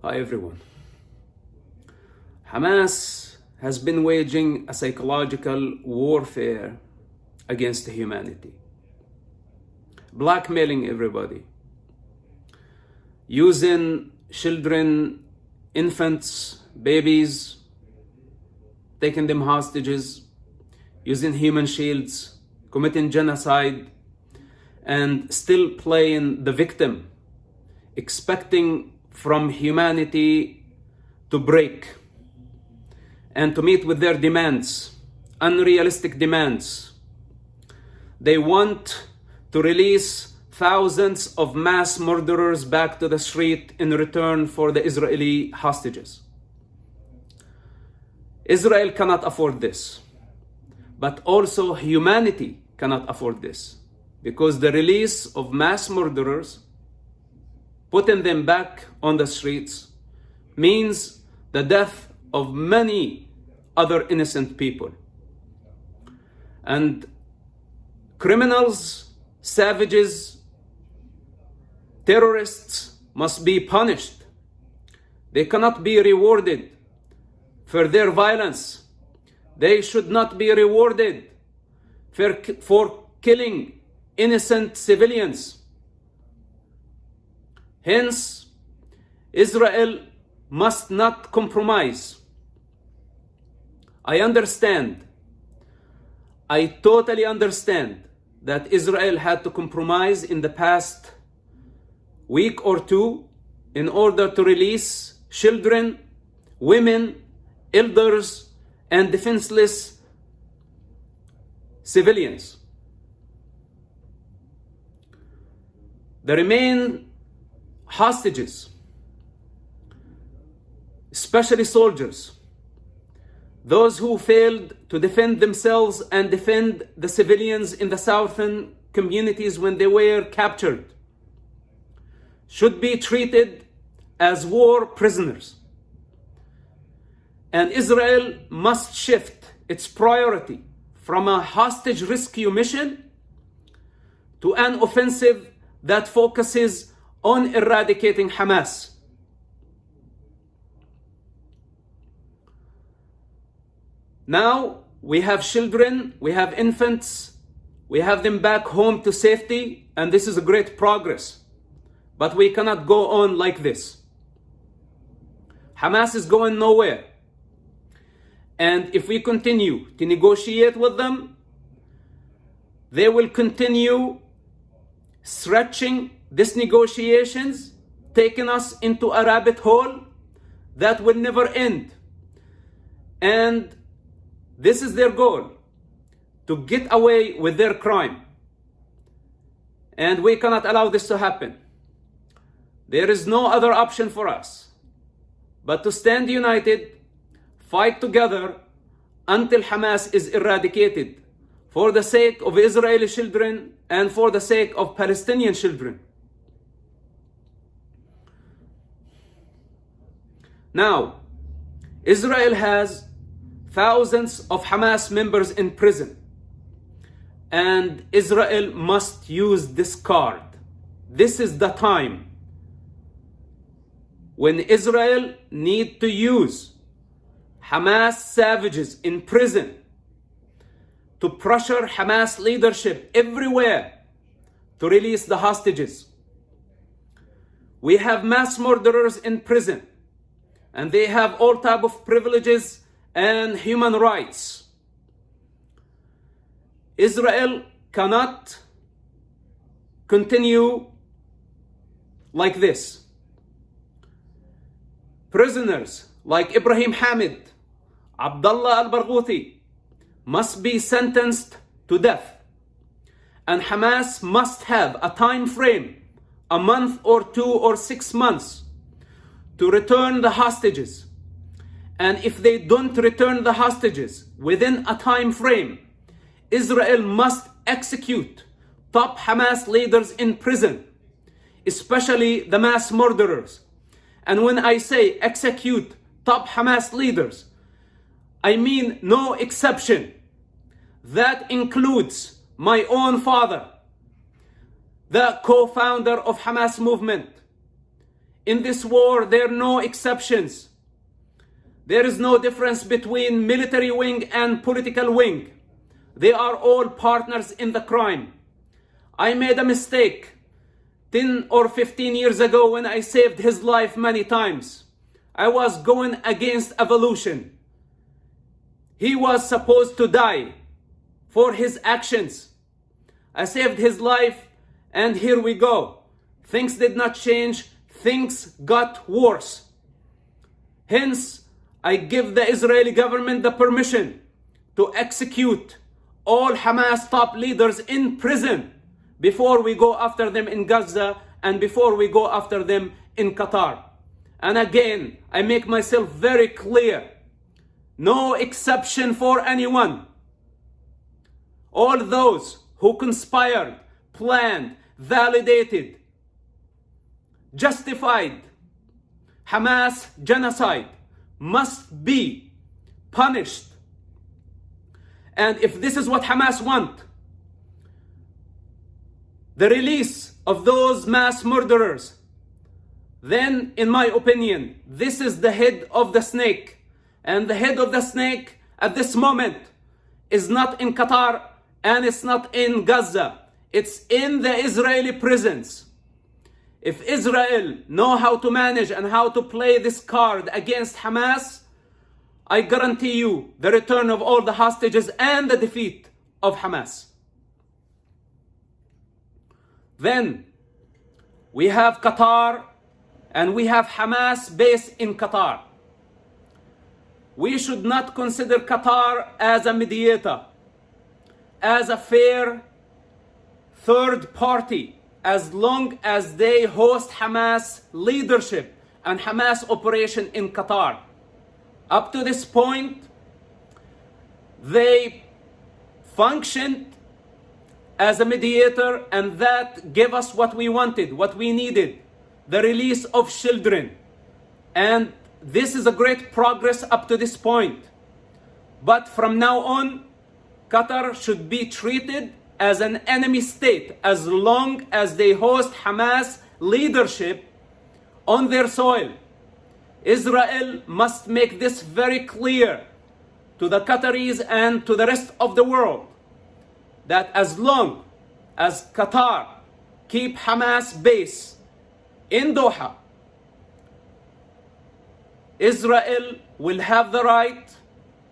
Hi everyone. Hamas has been waging a psychological warfare against humanity, blackmailing everybody, using children, infants, babies, taking them hostages, using human shields, committing genocide, and still playing the victim, expecting from humanity to break and to meet with their demands, unrealistic demands. They want to release thousands of mass murderers back to the street in return for the Israeli hostages. Israel cannot afford this, but also humanity cannot afford this, because the release of mass murderers, putting them back on the streets, means the death of many other innocent people. And criminals, savages, terrorists must be punished. They cannot be rewarded for their violence. They should not be rewarded for killing innocent civilians. Hence, Israel must not compromise. I totally understand that Israel had to compromise in the past week or two in order to release children, women, elders, and defenseless civilians. The remaining hostages, especially soldiers, those who failed to defend themselves and defend the civilians in the southern communities when they were captured, should be treated as war prisoners. And Israel must shift its priority from a hostage rescue mission to an offensive that focuses on eradicating Hamas. Now we have children, we have infants, we have them back home to safety, and this is a great progress. But we cannot go on like this. Hamas is going nowhere. And if we continue to negotiate with them, they will continue stretching these negotiations, taking us into a rabbit hole that will never end. And this is their goal, to get away with their crime. And we cannot allow this to happen. There is no other option for us but to stand united, fight together until Hamas is eradicated, for the sake of Israeli children and for the sake of Palestinian children. Now, Israel has thousands of Hamas members in prison, and Israel must use this card. This is the time when Israel needs to use Hamas savages in prison to pressure Hamas leadership everywhere to release the hostages. We have mass murderers in prison, and they have all type of privileges and human rights. Israel cannot continue like this. Prisoners like Ibrahim Hamid, Abdullah al-Barghouthi must be sentenced to death. And Hamas must have a time frame, a month or 2 or 6 months, to return the hostages. And if they don't return the hostages within a time frame, Israel must execute top Hamas leaders in prison, especially the mass murderers. And when I say execute top Hamas leaders, I mean no exception. That includes my own father, the co-founder of Hamas movement. In this war, there are no exceptions. There is no difference between military wing and political wing. They are all partners in the crime. I made a mistake 10 or 15 years ago when I saved his life many times. I was going against evolution. He was supposed to die for his actions. I saved his life, and here we go. Things did not change. Things got worse. Hence, I give the Israeli government the permission to execute all Hamas top leaders in prison before we go after them in Gaza and before we go after them in Qatar. And again, I make myself very clear. No exception for anyone. All those who conspired, planned, validated, justified Hamas genocide must be punished. And if this is what Hamas want, the release of those mass murderers, then in my opinion, this is the head of the snake. And the head of the snake at this moment is not in Qatar and it's not in Gaza. It's in the Israeli prisons. If Israel know how to manage and how to play this card against Hamas, I guarantee you the return of all the hostages and the defeat of Hamas. Then we have Qatar and we have Hamas based in Qatar. We should not consider Qatar as a mediator, as a fair third party, as long as they host Hamas leadership and Hamas operation in Qatar. Up to this point, they functioned as a mediator, and that gave us what we wanted, what we needed, the release of children. And this is a great progress up to this point. But from now on, Qatar should be treated as an enemy state as long as they host Hamas leadership on their soil. Israel must make this very clear to the Qataris and to the rest of the world, that as long as Qatar keep Hamas base in Doha, Israel will have the right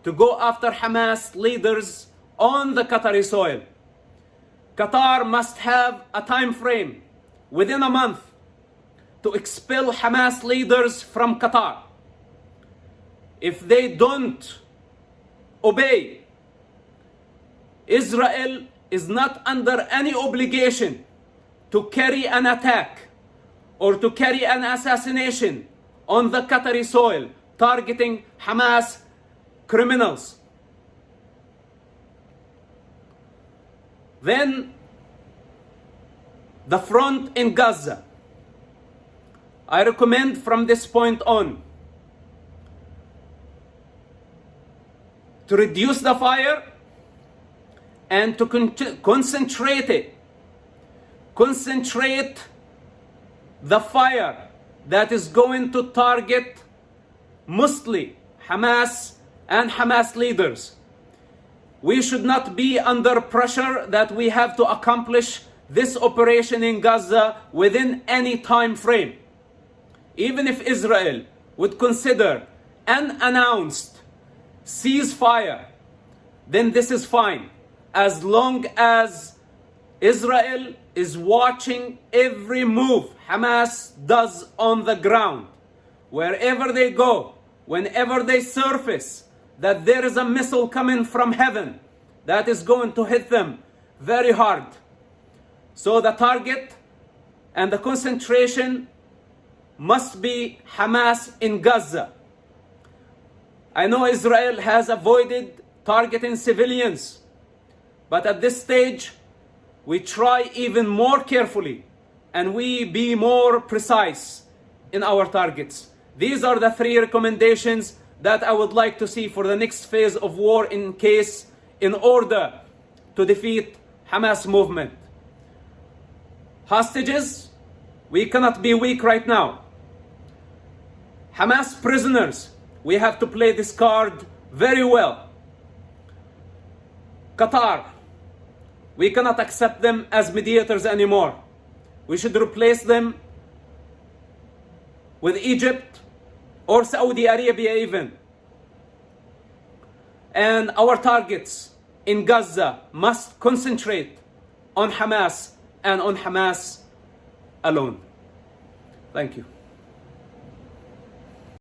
to go after Hamas leaders on the Qatari soil. Qatar must have a time frame within a month to expel Hamas leaders from Qatar. If they don't obey, Israel is not under any obligation to carry an attack or to carry an assassination on the Qatari soil targeting Hamas criminals. Then the front in Gaza. I recommend from this point on to reduce the fire and to concentrate the fire that is going to target mostly Hamas and Hamas leaders. We should not be under pressure that we have to accomplish this operation in Gaza within any time frame. Even if Israel would consider an announced ceasefire, then this is fine, as long as Israel is watching every move Hamas does on the ground. Wherever they go, whenever they surface, that there is a missile coming from heaven that is going to hit them very hard. So the target and the concentration must be Hamas in Gaza. I know Israel has avoided targeting civilians, but at this stage, we try even more carefully and we be more precise in our targets. These are the 3 recommendations that I would like to see for the next phase of war in order to defeat Hamas movement. Hostages, we cannot be weak right now. Hamas prisoners, we have to play this card very well. Qatar, we cannot accept them as mediators anymore. We should replace them with Egypt or Saudi Arabia even. And our targets in Gaza must concentrate on Hamas and on Hamas alone. Thank you.